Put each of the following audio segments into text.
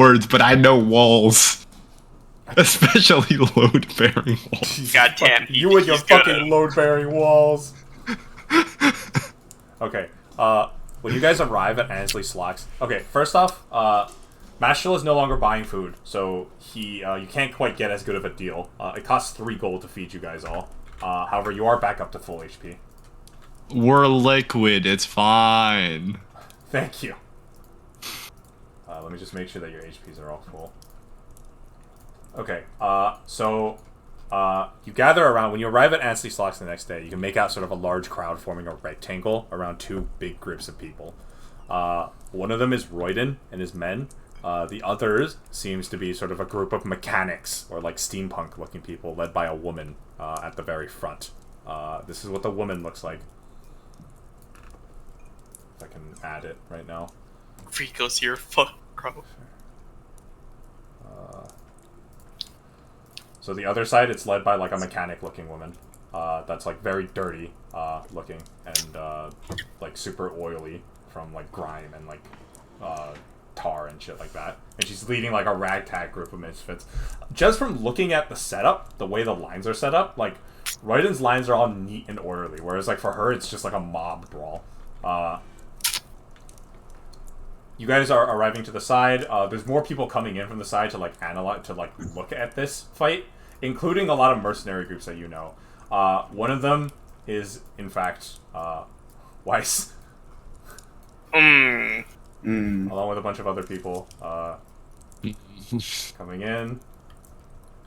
words, but I know walls. Especially load-bearing walls. Goddamn. You and your fucking load-bearing walls. Okay, when you guys arrive at Ansley Slocks... Okay, first off, Mashal is no longer buying food, so you can't quite get as good of a deal. It costs 3 gold to feed you guys all. However, you are back up to full HP. We're liquid, it's fine. Thank you. Let me just make sure that your HPs are all full. Okay, you gather around. When you arrive at Ansley Slocks the next day, you can make out sort of a large crowd forming a rectangle around 2 big groups of people. One of them is Royden and his men. The others seems to be sort of a group of mechanics, or like steampunk-looking people, led by a woman at the very front. This is what the woman looks like. If I can add it right now. Rico's here, fuck, bro. So the other side, it's led by like a mechanic-looking woman. That's like very dirty looking and like super oily from like grime and like tar and shit like that. And she's leading like a ragtag group of misfits. Just from looking at the setup, the way the lines are set up, like Royden's lines are all neat and orderly, whereas like for her, it's just like a mob brawl. You guys are arriving to the side. There's more people coming in from the side to like analyze, to like look at this fight, including a lot of mercenary groups that you know. One of them is, in fact, Weiss. Along with a bunch of other people coming in.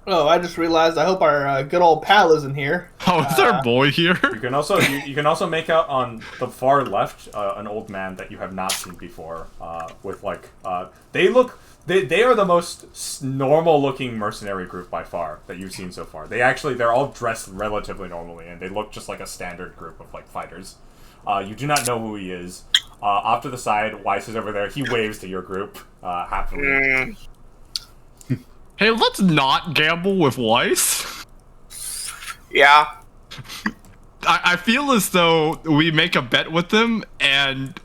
Oh, I just realized. I hope our good old pal isn't here. Oh, is our boy here? You can also you can also make out on the far left an old man that you have not seen before. With like they are the most normal looking mercenary group by far that you've seen so far. They're all dressed relatively normally and they look just like a standard group of like fighters. You do not know who he is. Off to the side, Weiss is over there. He waves to your group happily. Hey, let's not gamble with Weiss. Yeah. I feel as though we make a bet with him and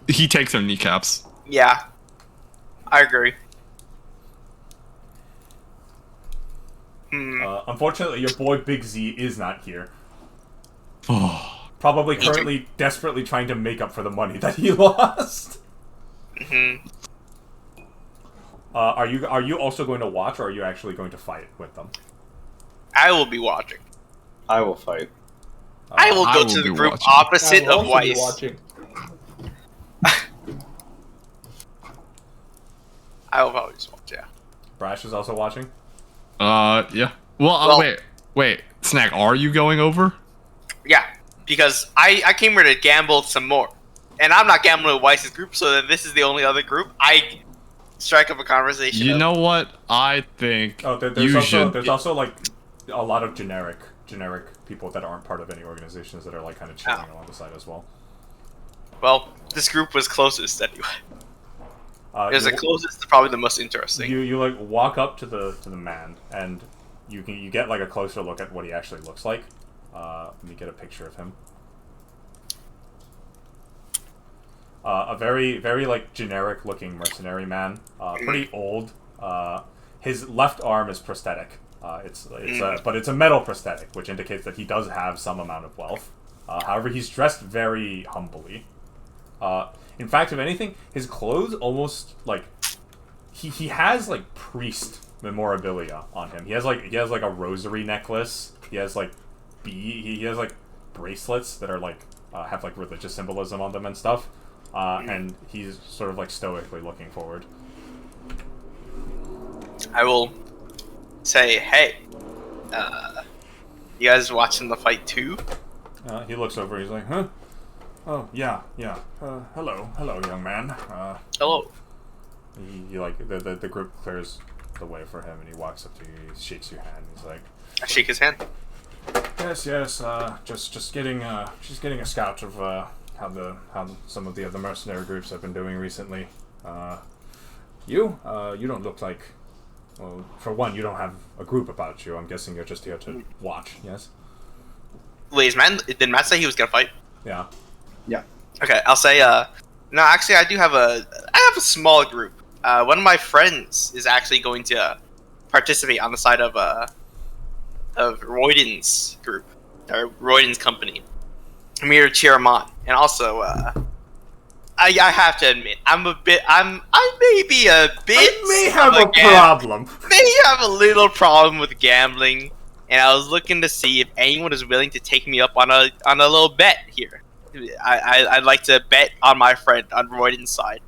he takes our kneecaps. Yeah. I agree. Unfortunately, your boy Big Z is not here. Probably currently desperately trying to make up for the money that he lost. Are you also going to watch, or are you actually going to fight with them? I will be watching. I will fight. I will go to the group watching. opposite of Weiss. Watching. I will probably just watch, yeah. Brash is also watching? Yeah. Well, wait. Snack, are you going over? Yeah, because I came here to gamble some more. And I'm not gambling with Weiss's group, so then this is the only other group. I strike up a conversation. You know what? I think there's also like a lot of generic people that aren't part of any organizations that are like kind of chilling along the side as well. Well, this group was closest anyway. It was the closest, probably the most interesting. You like walk up to the man and you get like a closer look at what he actually looks like. Let me get a picture of him. A very, very like generic looking mercenary man. Pretty old. His left arm is prosthetic. But it's a metal prosthetic, which indicates that he does have some amount of wealth. However, he's dressed very humbly. In fact, if anything, his clothes almost like he has like priest memorabilia on him. He has like a rosary necklace. He has like he has like bracelets that are like have like religious symbolism on them and stuff. And he's sort of like stoically looking forward. I will say, hey, you guys watching the fight too? He looks over. He's like, huh? Oh yeah. Hello, young man. Hello. He like the group clears the way for him, and he walks up to you. He shakes your hand. He's like, I shake his hand. yes. Just getting a scout of how some of the other mercenary groups have been doing recently. You don't look like. Well, for one, you don't have a group about you. I'm guessing you're just here to watch. Yes. Wait, did Matt say he was gonna fight? Yeah. Yeah. Okay, I'll say. No, actually, I have a small group. one of my friends is actually going to participate on the side of Royden's group, or Royden's company. I'm here to cheer him on, and also, I have to admit, I may be a bit. I may have a problem. May have a little problem with gambling, and I was looking to see if anyone is willing to take me up on a little bet here. I'd like to bet on my friend on Royden's side.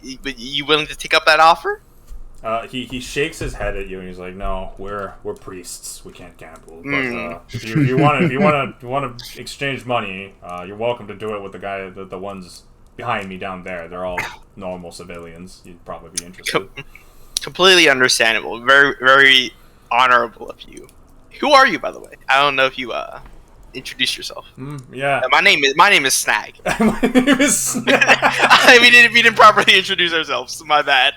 You willing to take up that offer? He shakes his head at you and he's like, "No, we're priests. We can't gamble. But if you want to exchange money, you're welcome to do it with the ones behind me down there. They're all normal civilians. You'd probably be interested." Completely understandable. Very, very honorable of you. Who are you, by the way? I don't know if you introduce yourself. Yeah. My name is Snag. My name is Snag. we didn't properly introduce ourselves. My bad.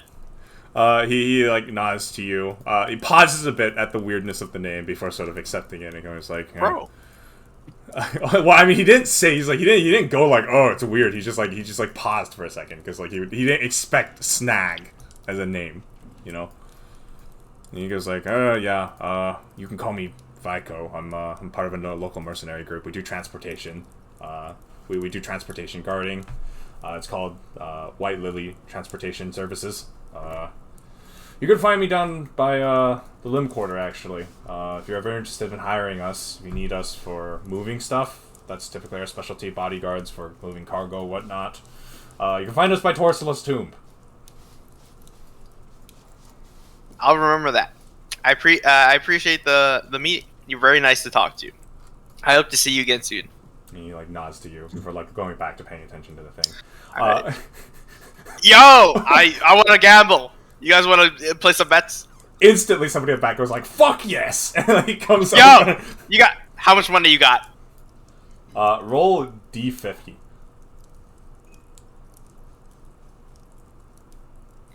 He like nods to you. He pauses a bit at the weirdness of the name before sort of accepting it and goes like, Bro. Well, I mean, he didn't say he didn't go like, "Oh, it's weird." He just paused for a second because like he didn't expect Snag as a name, you know. And he goes like, yeah, you can call me Vico. I'm part of a local mercenary group. We do transportation. We do transportation guarding. It's called White Lily Transportation Services. You can find me down by the Limb Quarter, actually. If you're ever interested in hiring us, if you need us for moving stuff, that's typically our specialty, bodyguards for moving cargo, whatnot. You can find us by Torsila's tomb. I'll remember that. I appreciate the meeting. You're very nice to talk to. I hope to see you again soon. And he like nods to you before like going back to paying attention to the thing. Right. Yo, I want to gamble. You guys want to play some bets? Instantly, somebody in the back goes like, "Fuck yes!" And he comes Yo, up. you got how much money you got? Roll D50.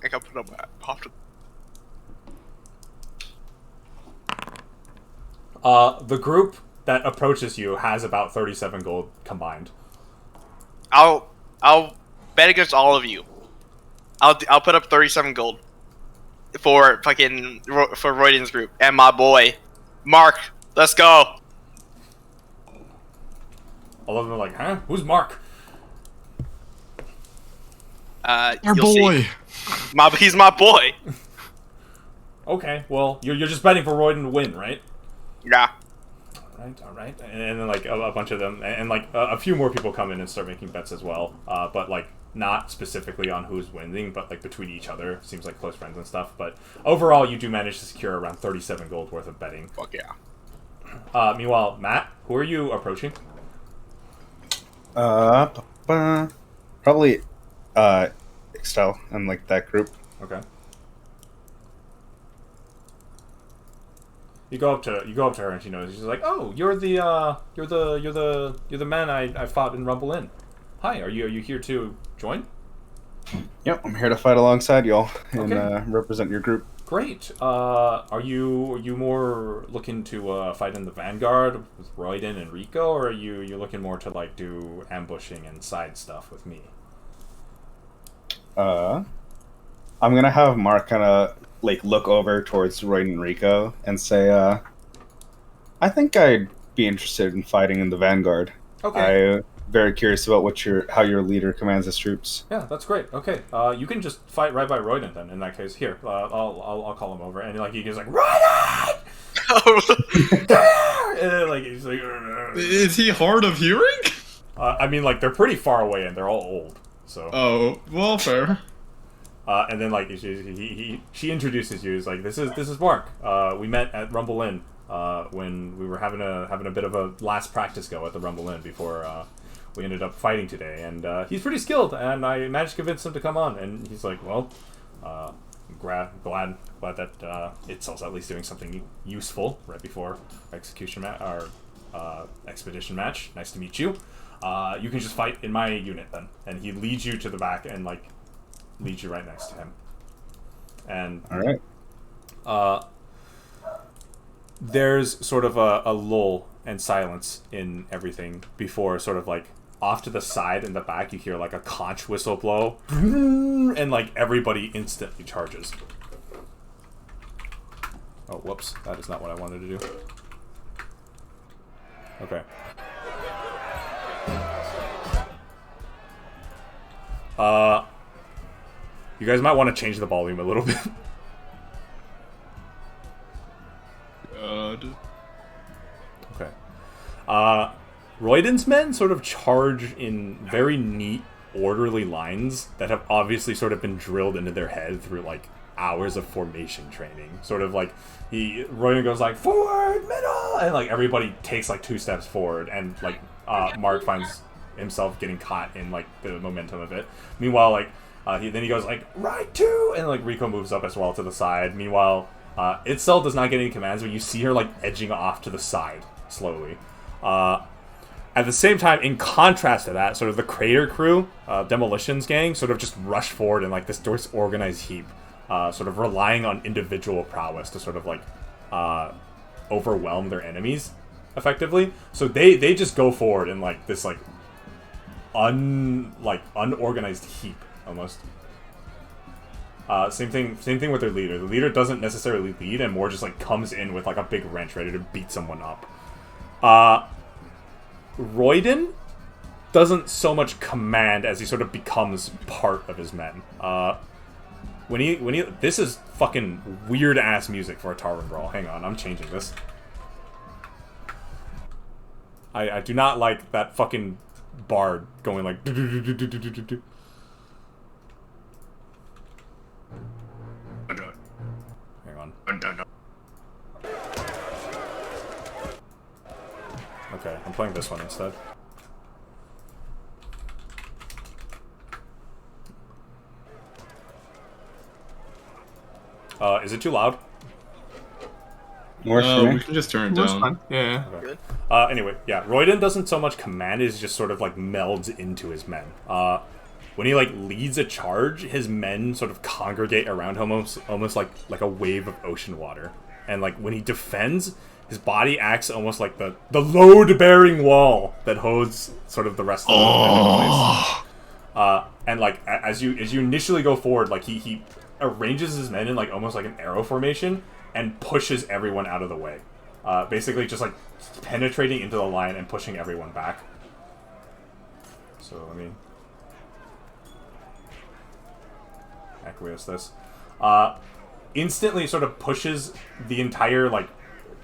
I can put up my pocket. The group that approaches you has about 37 gold combined. I'll bet against all of you. I'll put up 37 gold for Royden's group and my boy Mark. Let's go. All of them are like, "Huh? Who's Mark?" Our You'll boy. see. He's my boy. Okay, well, you're just betting for Royden to win, right? Yeah. All right. And then like a bunch of them, and like a few more people come in and start making bets as well. But like not specifically on who's winning, but like between each other. Seems like close friends and stuff. But overall, you do manage to secure around 37 gold worth of betting. Fuck yeah. Meanwhile, Matt, who are you approaching? Probably Excel and like that group. Okay. You go up to her and she knows. She's like, "Oh, you're the man I fought in Rumble Inn. Hi, are you here to join?" Yep, I'm here to fight alongside y'all and Okay. represent your group. Great. Are you more looking to fight in the Vanguard with Royden and Rico, or are you looking more to like do ambushing and side stuff with me? I'm gonna have Mark kind of like look over towards Roy and Rico and say, I think I'd be interested in fighting in the Vanguard. Okay. I'm very curious about how your leader commands his troops. Yeah, that's great. Okay. You can just fight right by Royden then. In that case, here, I'll call him over, and like he goes like, "Royden!" And then, like he's like, Is he hard of hearing? I mean, like they're pretty far away and they're all old, so. Oh, well, fair. And then like she introduces you as like, this is Mark. We met at Rumble Inn when we were having a bit of a last practice go at the Rumble Inn before we ended up fighting today. And he's pretty skilled, and I managed to convince him to come on. And he's like, well, glad that it's at least doing something useful right before execution expedition match. Nice to meet you. You can just fight in my unit then. And he leads you to the back and like leads you right next to him. And All right. There's sort of a lull and silence in everything before sort of like off to the side in the back, you hear like a conch whistle blow, and like everybody instantly charges. Oh, whoops. That is not what I wanted to do. Okay. You guys might want to change the volume a little bit. Okay. Royden's men sort of charge in very neat, orderly lines that have obviously sort of been drilled into their head through, like, hours of formation training. Sort of like, Royden goes like, forward, middle, and like everybody takes like 2 steps forward, and like Mark finds himself getting caught in like the momentum of it. Meanwhile, like then he goes like right 2, and like Rico moves up as well to the side. Meanwhile, Itzel does not get any commands, but you see her like edging off to the side slowly. At the same time, in contrast to that, sort of the Crater crew, Demolition's gang, sort of just rush forward in like this disorganized heap. Sort of relying on individual prowess to sort of like overwhelm their enemies effectively. So they just go forward in like this like unorganized heap almost. Same thing with their leader. The leader doesn't necessarily lead and more just like comes in with like a big wrench ready to beat someone up. Royden doesn't so much command as he sort of becomes part of his men. When he this is fucking weird ass music for a Tarwin brawl. Hang on, I'm changing this. I do not like that fucking bard going like Hang on. Okay, I'm playing this one instead. Is it too loud? Works for me. We can just turn it That's down. fine. Yeah. Okay. Anyway, yeah, Royden doesn't so much command as just sort of like melds into his men. When he like leads a charge, his men sort of congregate around him almost like a wave of ocean water. And like when he defends, his body acts almost like the load-bearing wall that holds sort of the rest of the place. And like as you initially go forward, like he arranges his men in like almost like an arrow formation and pushes everyone out of the way. Basically just like penetrating into the line and pushing everyone back. So let me acquiesce this. Instantly sort of pushes the entire like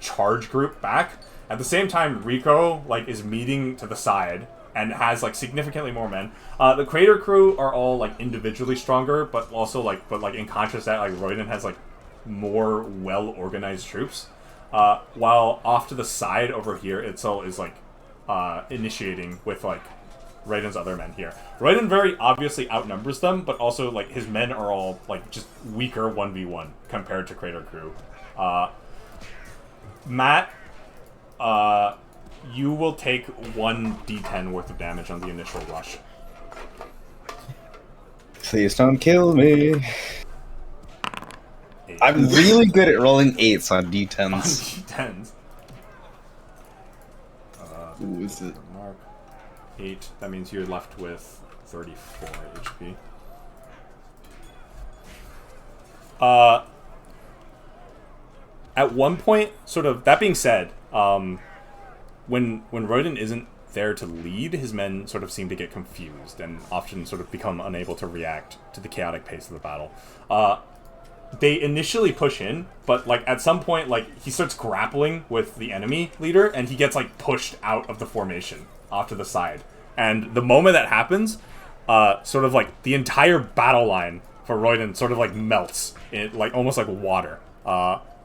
charge group back. At the same time, Rico like is meeting to the side and has like significantly more men. The Crater crew are all like individually stronger, but also like in contrast to that, like Royden has like more well organized troops. While off to the side over here, Itzel is like initiating with like Royden's other men here. Royden very obviously outnumbers them, but also like his men are all like just weaker 1v1 compared to Crater crew. Matt, you will take 1d10 worth of damage on the initial rush. Please don't kill me. 8. I'm really good at rolling 8s on On d10s. d10s. Ooh, is it? Mark. 8. That means you're left with 34 HP. At one point, sort of, that being said, when Royden isn't there to lead, his men sort of seem to get confused and often sort of become unable to react to the chaotic pace of the battle. They initially push in, but like at some point, like he starts grappling with the enemy leader, and he gets like pushed out of the formation off to the side. And the moment that happens, sort of like the entire battle line for Royden sort of like melts, like almost like water.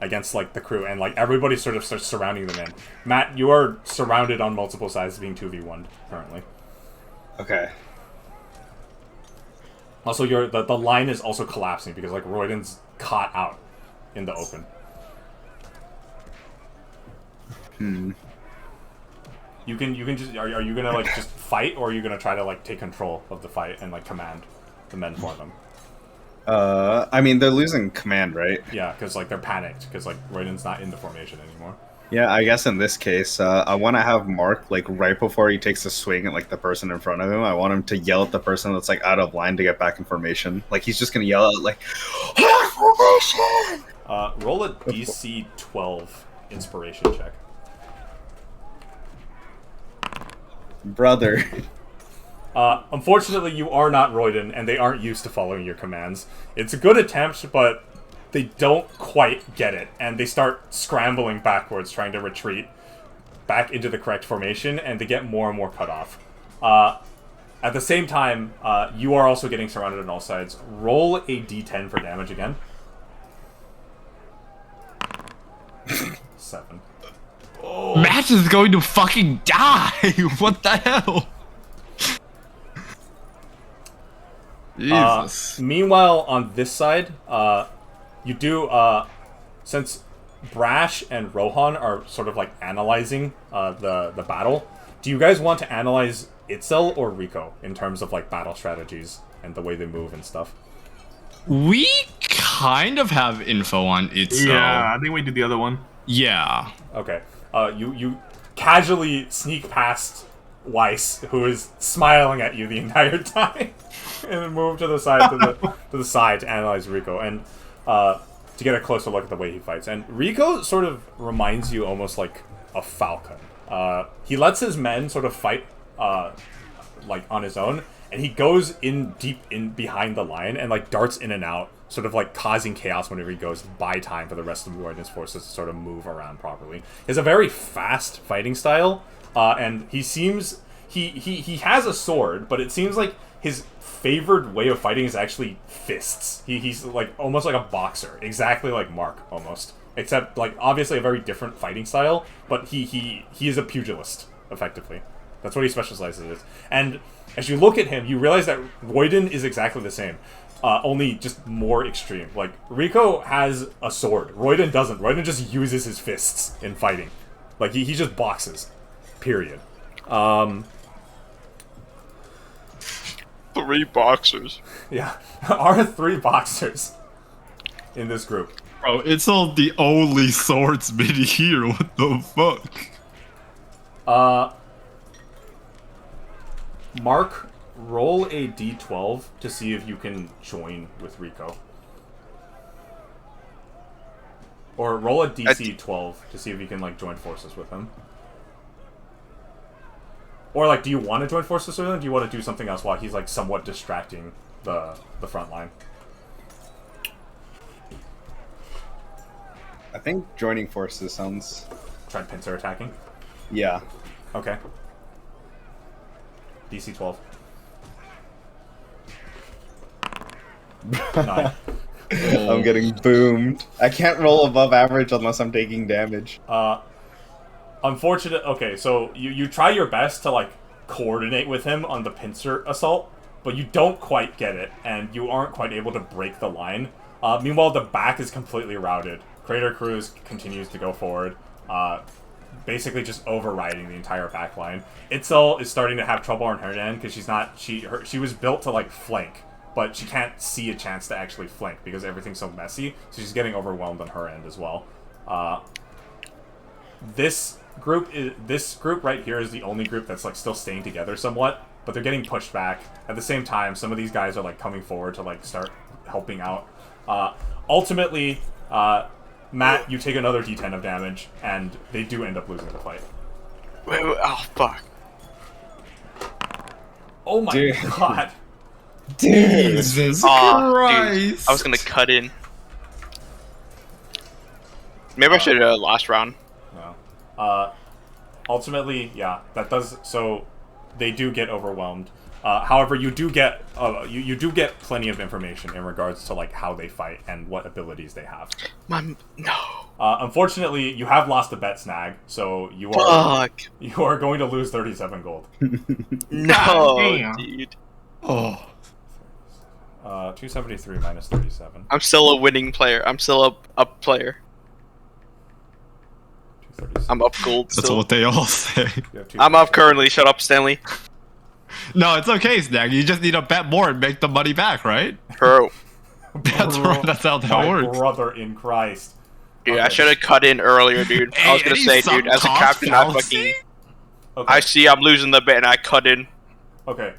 Against like the crew, and like everybody sort of starts surrounding them in. Matt, you are surrounded on multiple sides, being 2v1 currently. Okay. Also, the line is also collapsing because like Royden's caught out in the open. You can just are you gonna like just fight, or are you gonna try to like take control of the fight and like command the men for them? I mean, they're losing command, right? Yeah, because like they're panicked because like Royden's not in the formation anymore. Yeah, I guess in this case, I want to have Mark like right before he takes a swing at like the person in front of him. I want him to yell at the person that's like out of line to get back information. Like he's just gonna yell out like, "Information!" Roll a DC 12 inspiration check. Brother. Unfortunately, you are not Royden, and they aren't used to following your commands. It's a good attempt, but they don't quite get it, and they start scrambling backwards, trying to retreat back into the correct formation, and they get more and more cut off. At the same time, you are also getting surrounded on all sides. Roll a d10 for damage again. 7. Matt is going to fucking die. What the hell? Jesus. Meanwhile, on this side, you do, since Brash and Rohan are sort of like analyzing the battle, do you guys want to analyze Itzel or Rico in terms of like battle strategies and the way they move and stuff? We kind of have info on it. So. Yeah, I think we did the other one. Yeah. Okay. You casually sneak past Weiss, who is smiling at you the entire time, and then move to the side to the side to analyze Rico and to get a closer look at the way he fights. And Rico sort of reminds you almost like a falcon. He lets his men sort of fight like on his own, and he goes in deep in behind the line and like darts in and out, sort of like causing chaos whenever he goes to buy time for the rest of the Warden's forces to sort of move around properly. He has a very fast fighting style, and he seems he has a sword, but it seems like his favored way of fighting is actually fists. He's like almost like a boxer, exactly like Mark almost, except like obviously a very different fighting style. But he is a pugilist effectively. That's what he specializes in. And as you look at him, you realize that Royden is exactly the same. Only just more extreme. Like, Rico has a sword. Royden doesn't. Royden just uses his fists in fighting. Like, he just boxes. Period. 3 boxers. Yeah. Are 3 boxers in this group. Bro, it's all the only swordsman here. What the fuck? Mark, roll a d12 to see if you can join with Rico. Or roll a DC 12 to see if you can, like, join forces with him. Or, like, do you want to join forces with him? Do you want to do something else while he's, like, somewhat distracting the front line? I think joining forces sounds... Try pincer attacking? Yeah. Okay. DC 12. 9. I'm getting boomed. I can't roll above average unless I'm taking damage. Unfortunate. Okay, so you try your best to like coordinate with him on the pincer assault, but you don't quite get it, and you aren't quite able to break the line. Meanwhile, the back is completely routed. Crater Cruise continues to go forward, basically just overriding the entire back line. Itzel is starting to have trouble on her end because she was built to like flank, but she can't see a chance to actually flank because everything's so messy, so she's getting overwhelmed on her end as well. This group right here is the only group that's like still staying together somewhat, but they're getting pushed back. At the same time, some of these guys are like coming forward to like start helping out. Ultimately, Matt, you take another d10 of damage, and they do end up losing the fight. Wait, oh fuck. Oh my Dude. god. Jesus Christ! Dude, I was gonna cut in. Maybe I should last round. No. Ultimately, yeah, that does. So they do get overwhelmed. However, you do get you do get plenty of information in regards to like how they fight and what abilities they have. No. Unfortunately, you have lost a bet snag, so you are Fuck. going to lose 37 gold. No, Damn. dude. Oh. 273 minus 37. I'm still a winning player. I'm still a up player. 236. I'm up gold That's still. what they all say. You have I'm up currently. Shut up, Stanley. No, it's okay, Snag. You just need to bet more and make the money back, right? Bro. That's right. That's how that My works. brother in Christ. Dude, I Okay. should have cut in earlier, dude. I was gonna Hey, say, some dude, as a cost captain, I fallacy? fucking, Okay. I see I'm losing the bet, and I cut in. Okay.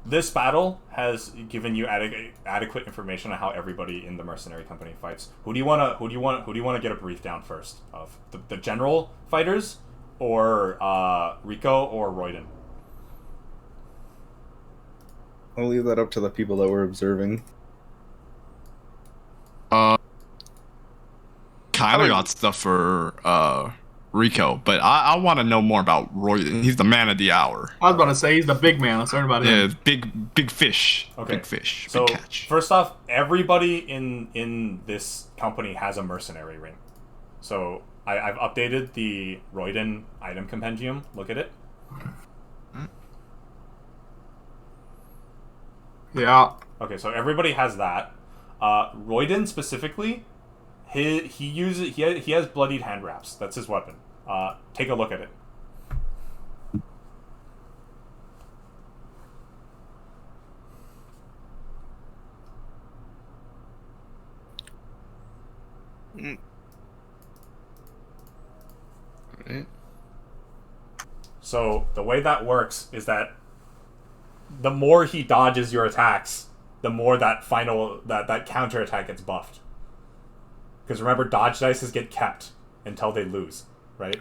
This battle has given you adequate information on how everybody in the mercenary company fights. Who do you wanna get a brief down first of the general fighters, or Rico or Royden? I'll leave that up to the people that were observing. Kind I of would- got stuff for Rico, but I want to know more about Roy. He's the man of the hour. I was about to say he's the big man. Let's learn about Yeah, him. big fish. Okay. Big fish. So Big catch. first off, everybody in this company has a mercenary ring. So I've updated the Royden item compendium. Look at it. Yeah. Okay, so everybody has that. Royden specifically, he has bloodied hand wraps. That's his weapon. Take a look at it. Right. So the way that works is that the more he dodges your attacks, the more that counter attack gets buffed. Because remember, dodge dices get kept until they lose, right?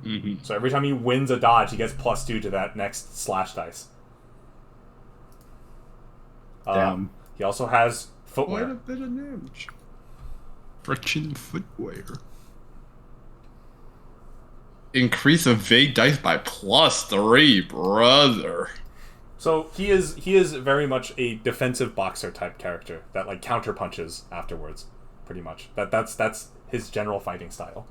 Mm-hmm. So every time he wins a dodge, he gets +2 to that next slash dice. Damn. He also has Quite a footwear. bit of damage. Friction footwear. Increase evade dice by +3, brother. So he is very much a defensive boxer type character that like counter punches afterwards, pretty much. That's his general fighting style.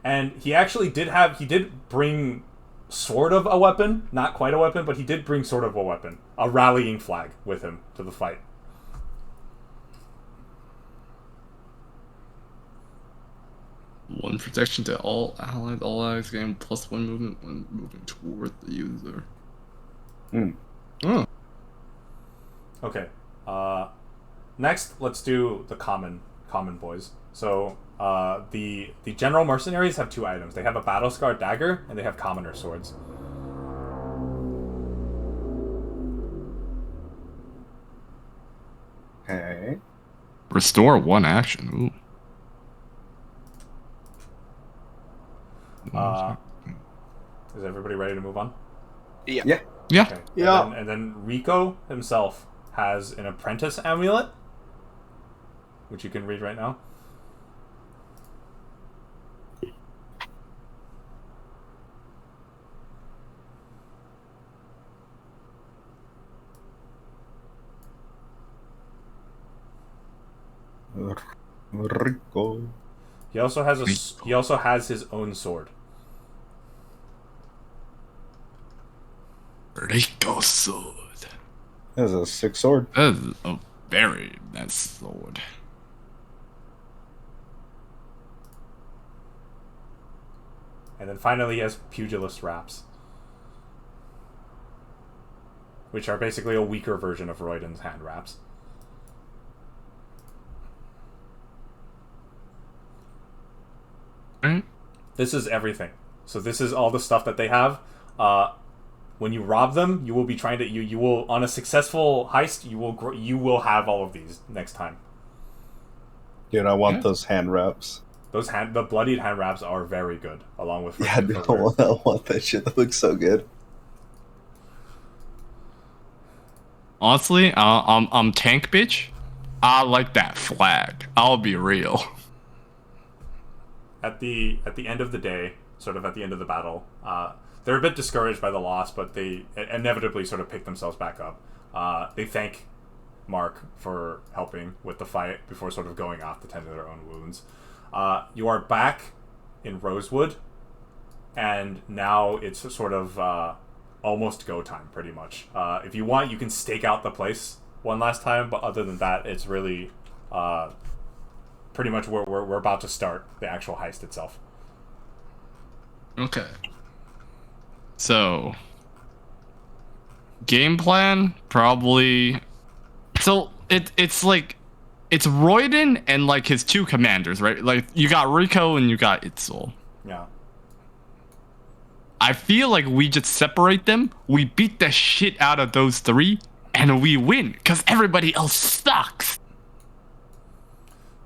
And he actually did bring sort of a weapon, not quite a weapon, but he did bring sort of a weapon, a rallying flag with him to the fight. One protection to all allies gain +1 movement when moving toward the user. Oh. Okay. Next, let's do the common boys. So the general mercenaries have 2 items. They have a battle scar dagger and they have commoner swords. Okay. Restore 1 action. Ooh. Is everybody ready to move on? Yeah. Yeah. Yeah. Okay. Yeah. And then Rico himself has an apprentice amulet, which you can read right now. Rico. He also has his own sword. Rico sword. That's a 6 sword. That is a very nice sword. And then finally he has pugilist wraps, which are basically a weaker version of Royden's hand wraps. Right? This is everything. So this is all the stuff that they have. When you rob them, you will be trying to you will on a successful heist you will have all of these next time. Dude, I want Yeah. those hand wraps. The bloodied hand wraps are very good, along with Yeah, dude, footwear. I want that shit. That looks so good. Honestly, I'm tank bitch. I like that flag. I'll be real. At the end of the day, sort of at the end of the battle, they're a bit discouraged by the loss, but they inevitably sort of pick themselves back up. They thank Mark for helping with the fight before sort of going off to tend to their own wounds. You are back in Rosewood, and now it's sort of almost go time, pretty much. If you want, you can stake out the place one last time, but other than that, it's really pretty much where we're about to start the actual heist itself. Okay. So, game plan probably. So it's like it's Royden and like his 2 commanders, right? Like you got Rico and you got Itzel. Yeah. I feel like we just separate them. We beat the shit out of those 3, and we win because everybody else sucks.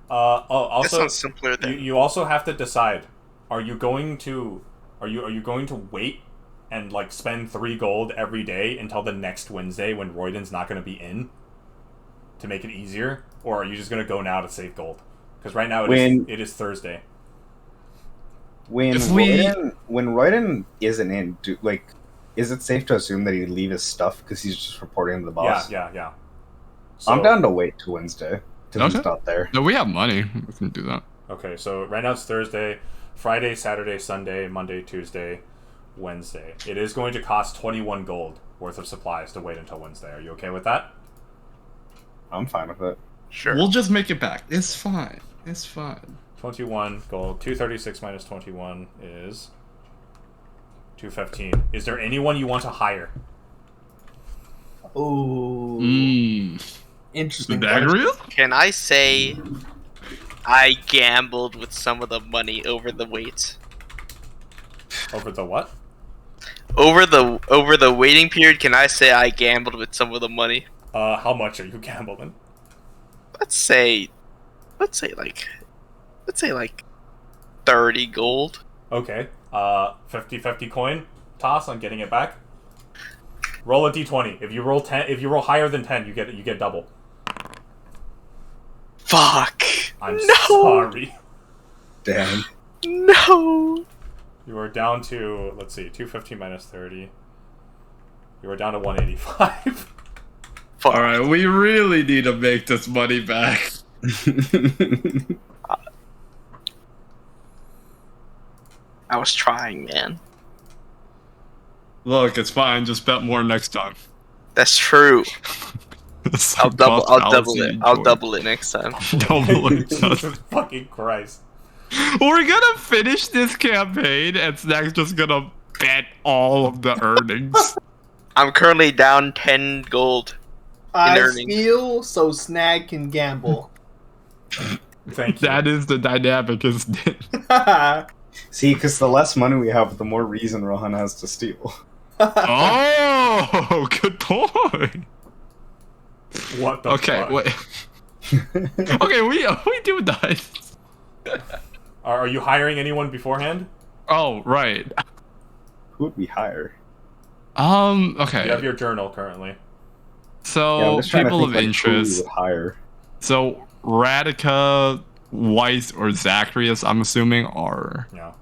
That Also, sounds simpler than. you also have to decide: are you going to wait and like spend 3 gold every day until the next Wednesday when Royden's not going to be in to make it easier, or are you just going to go now to save gold? Because right now it is Thursday. When Royden isn't in, is it safe to assume that he'd leave his stuff because he's just reporting to the boss? Yeah. So, I'm down to wait till Wednesday because Okay. he's not there. No, we have money. We can do that. Okay, so right now it's Thursday, Friday, Saturday, Sunday, Monday, Tuesday, Wednesday. It is going to cost 21 gold worth of supplies to wait until Wednesday. Are you okay with that? I'm fine with it. Sure. We'll just make it back. It's fine. It's fine. 21 gold. 236 minus 21 is 215. Is there anyone you want to hire? Ooh, interesting. Dagrius? Can I say I gambled with some of the money over the wait? Over the what? Over the waiting period, can I say I gambled with some of the money? How much are you gambling? Let's say like 30 gold. Okay. 50-50 coin toss on getting it back. Roll a d20. If you roll higher than 10, you get double. Fuck. I'm No. sorry. Damn. No. You are down to, let's see, 215 minus 30. You are down to 185. Fuck. Alright, we really need to make this money back. I was trying, man. Look, it's fine. Just bet more next time. That's true. I'll double it. I'll Enjoy. double it next time. Double it. Jesus fucking Christ. We're gonna finish this campaign, and Snack's just gonna bet all of the earnings. I'm currently down 10 gold. I earnings. steal so Snag can gamble. Thank you. That is the dynamic, isn't it? See, because the less money we have, the more reason Rohan has to steal. Oh, good point. What the Okay, fuck? wait. Okay, we do that. Are you hiring anyone beforehand? Oh, right. Who would we hire? Okay. You have your journal currently. Yeah, I'm So just trying to people think, of like, who we interest. would hire. So Radica, Weiss, or Zacharias, I'm assuming, are Yeah.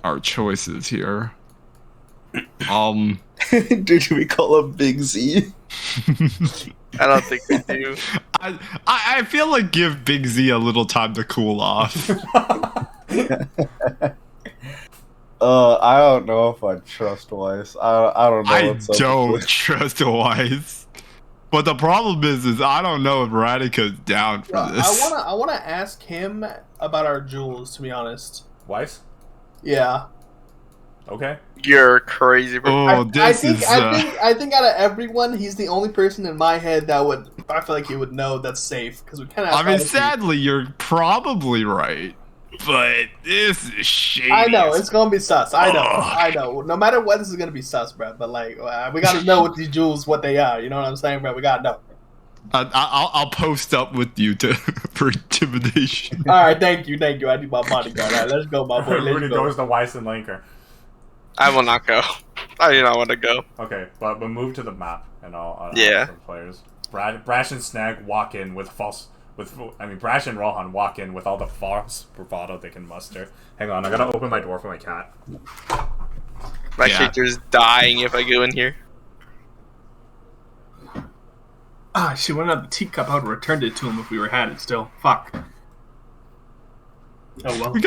our choices here. Dude, we call him Big Z? I don't think we do. I feel like give Big Z a little time to cool off. I don't know if I trust Weiss. I don't know. I what's up with don't this. trust Weiss. But the problem is I don't know if Radica's down for this. I wanna ask him about our jewels. To be honest, Weiss? yeah. Okay. You're crazy, bro. Oh, this is. I think out of everyone, he's the only person in my head that would. I feel like he would know that's safe because we kind of. I mean, sadly, you're probably right. But this is shady. I know as it's gonna be sus. I know. fuck. I know. No matter what, this is gonna be sus, bro. But like, we gotta know what these jewels, what they are. You know what I'm saying, bro? We gotta know. I'll post up with you to for intimidation. All right, thank you. I need my bodyguard. All right, let's go, my boy. Rudy Let's go. goes to Weiss and Lanker. I will not go. I do not want to go. Okay, but move to the map and I'll Yeah. ask the players. Brash and Snag walk in with Brash and Rohan walk in with all the false bravado they can muster. Hang on, I gotta open my door for my cat. My Yeah. character's dying if I go in here. Ah, she went out the teacup. I would have returned it to him if we were had it still. Fuck. Oh well. We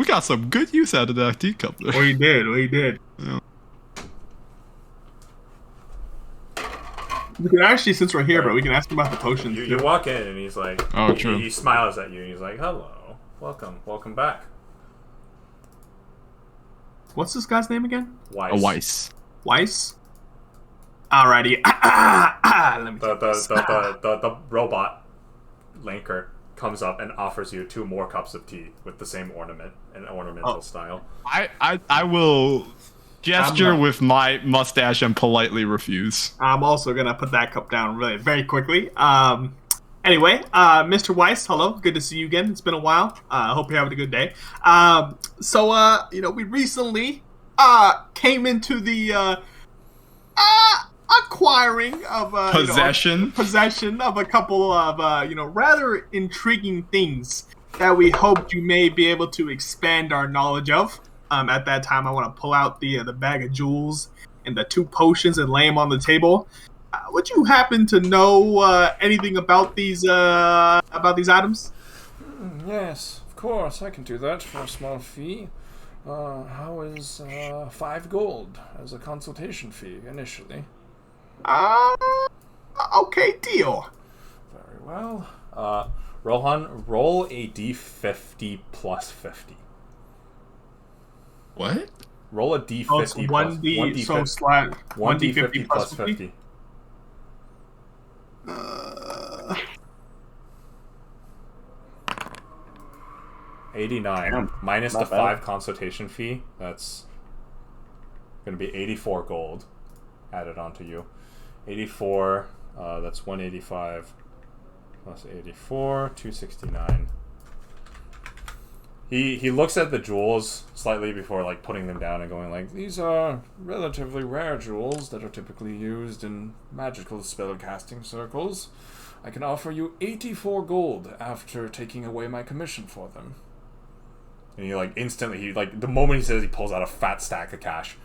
got some good use out of that teacup there. We did. Yeah. We can actually, since we're here, bro, we can ask him about the potions. You walk in and he's like, Oh, true. He smiles at you and he's like, "Hello, welcome back." What's this guy's name again? Weiss. A Weiss. Weiss. Alrighty. Let me. The robot. Lanker comes up and offers you 2 more cups of tea with the same ornament and ornamental style. I will gesture with my mustache and politely refuse. I'm also gonna put that cup down really very quickly. Anyway, Mr. Weiss, hello. Good to see you again. It's been a while. I hope you're having a good day. We recently came into the acquiring of possession of a couple of rather intriguing things that we hoped you may be able to expand our knowledge of. At that time, I want to pull out the bag of jewels and the 2 potions and lay them on the table. Would you happen to know anything about these items? Yes, of course, I can do that for a small fee. How is 5 gold as a consultation fee initially? Okay, deal. Very well. Rohan, roll a d50 plus 50. What? Roll a d50 Oh, it's plus 1d, so slide 1d50 plus 50. 89 Damn, minus not the bad. 5 consultation fee. That's going to be 84 gold added onto you. 84. That's 185 plus 84, 269. He looks at the jewels slightly before like putting them down and going like, These are relatively rare jewels that are typically used in magical spellcasting circles. I can offer you 84 gold after taking away my commission for them. and he like instantly the moment he says, he pulls out a fat stack of cash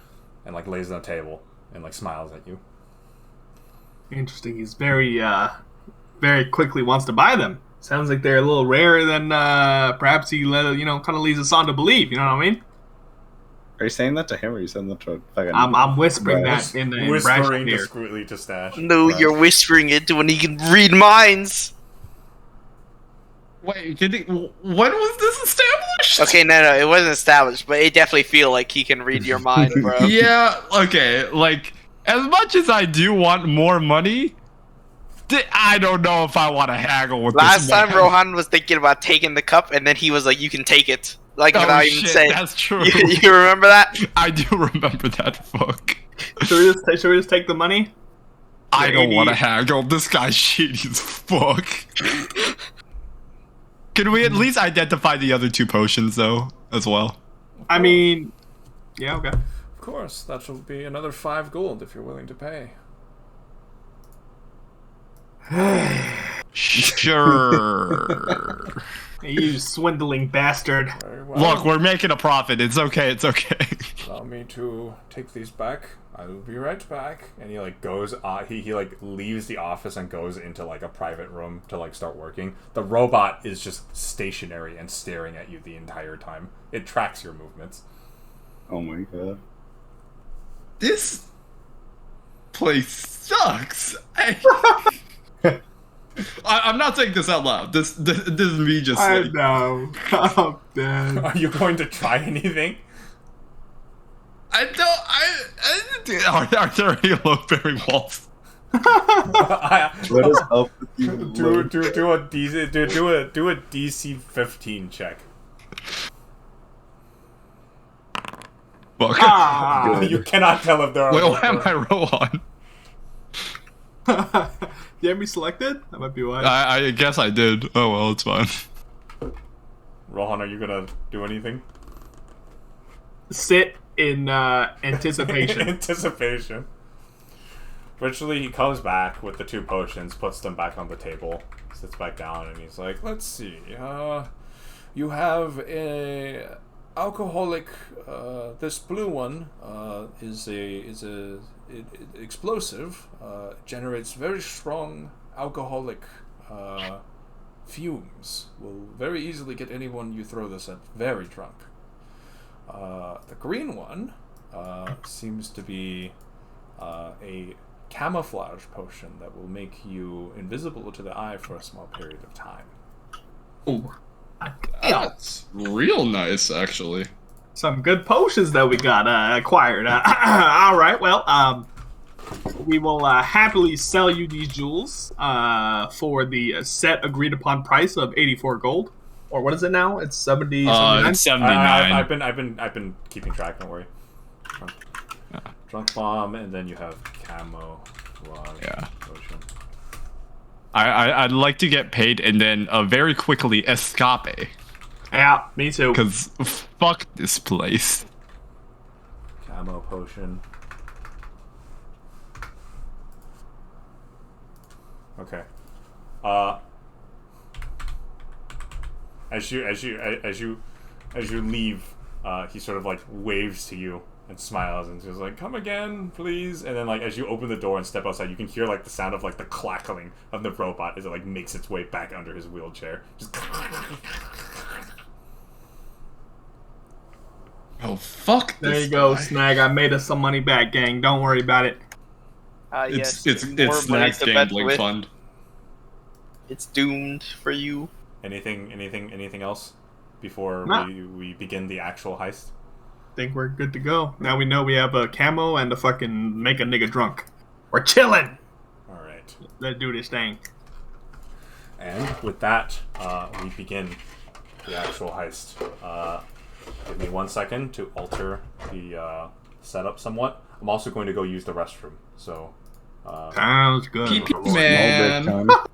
and like lays it on the table and like smiles at you. Interesting. He's very quickly wants to buy them. Sounds like they're a little rarer than perhaps he kind of leads us on to believe. You know what I mean? Are you saying that to him, or are you saying that to fucking? I'm whispering Right. that in Whispering Brash's ear. discreetly to Stash. No, Right. you're whispering it when he can read minds. Wait, when was this established? Okay, no, it wasn't established, but it definitely feel like he can read your mind, bro. Yeah, okay, like, as much as I do want more money, I don't know if I want to haggle with Last this time man. Rohan was thinking about taking the cup, and then he was like, "You can take it," like Oh without even shit, saying. that's true. You remember that? I do remember that, fuck. Should we just take the money? I don't 80. want to haggle. This guy's shady as fuck. Can we at least identify the other 2 potions, though, as well? I mean, yeah, okay. Of course, that will be another 5 gold if you're willing to pay. Sure. You swindling bastard. Very well. Look, we're making a profit. It's okay. It's okay. Allow me to take these back. I will be right back. And he like goes he like leaves the office and goes into like a private room to like start working. The robot is just stationary and staring at you the entire time. It tracks your movements. Oh my god. This place sucks. I'm not saying this out loud. This is me just I like... know. I'm dead. Are you going to try anything? I don't... Are there any low-bearing walls? Let us help with you. do a DC 15 check. Fuck. Ah. Good. You cannot tell if there are. Wait, what am I roll on? You have me selected? That might be why. I guess I did. Oh well, it's fine. Rohan, are you gonna do anything? Sit in anticipation. Anticipation. Eventually, he comes back with the 2 potions, puts them back on the table, sits back down, and he's like, Let's see. You have a alcoholic. This blue one is a explosive. Generates very strong alcoholic fumes. Will very easily get anyone you throw this at very drunk. The green one seems to be a camouflage potion that will make you invisible to the eye for a small period of time. Ooh. That's real nice, actually. Some good potions that we got acquired. All right, well, we will happily sell you these jewels for the set agreed upon price of 84 gold. Or what is it now? It's 70. 79? It's 79. I've been keeping track. Don't worry. Drunk bomb, and then you have camo. Yeah. Potion. I'd like to get paid and then very quickly escape. Yeah, me too. Because fuck this place. Camo potion. Okay. As you leave, he sort of like waves to you and smiles and says like, "Come again, please." And then like as you open the door and step outside, you can hear like the sound of like the clackling of the robot as it like makes its way back under his wheelchair. Just Oh fuck this There you go, guy. Snag. I made us some money back, gang. Don't worry about it. Yes, It's more Snag's money to bet gambling with. fund. It's doomed for you. anything else before Nah. we begin the actual heist? Think we're good to go. Now we know we have a camo and a fucking make a nigga drunk. We're chilling. All right. Let's do this thing. And with that, we begin the actual heist. Give me 1 second to alter the setup somewhat. I'm also going to go use the restroom. So, Sounds good. Pee-pee man. Small bit time.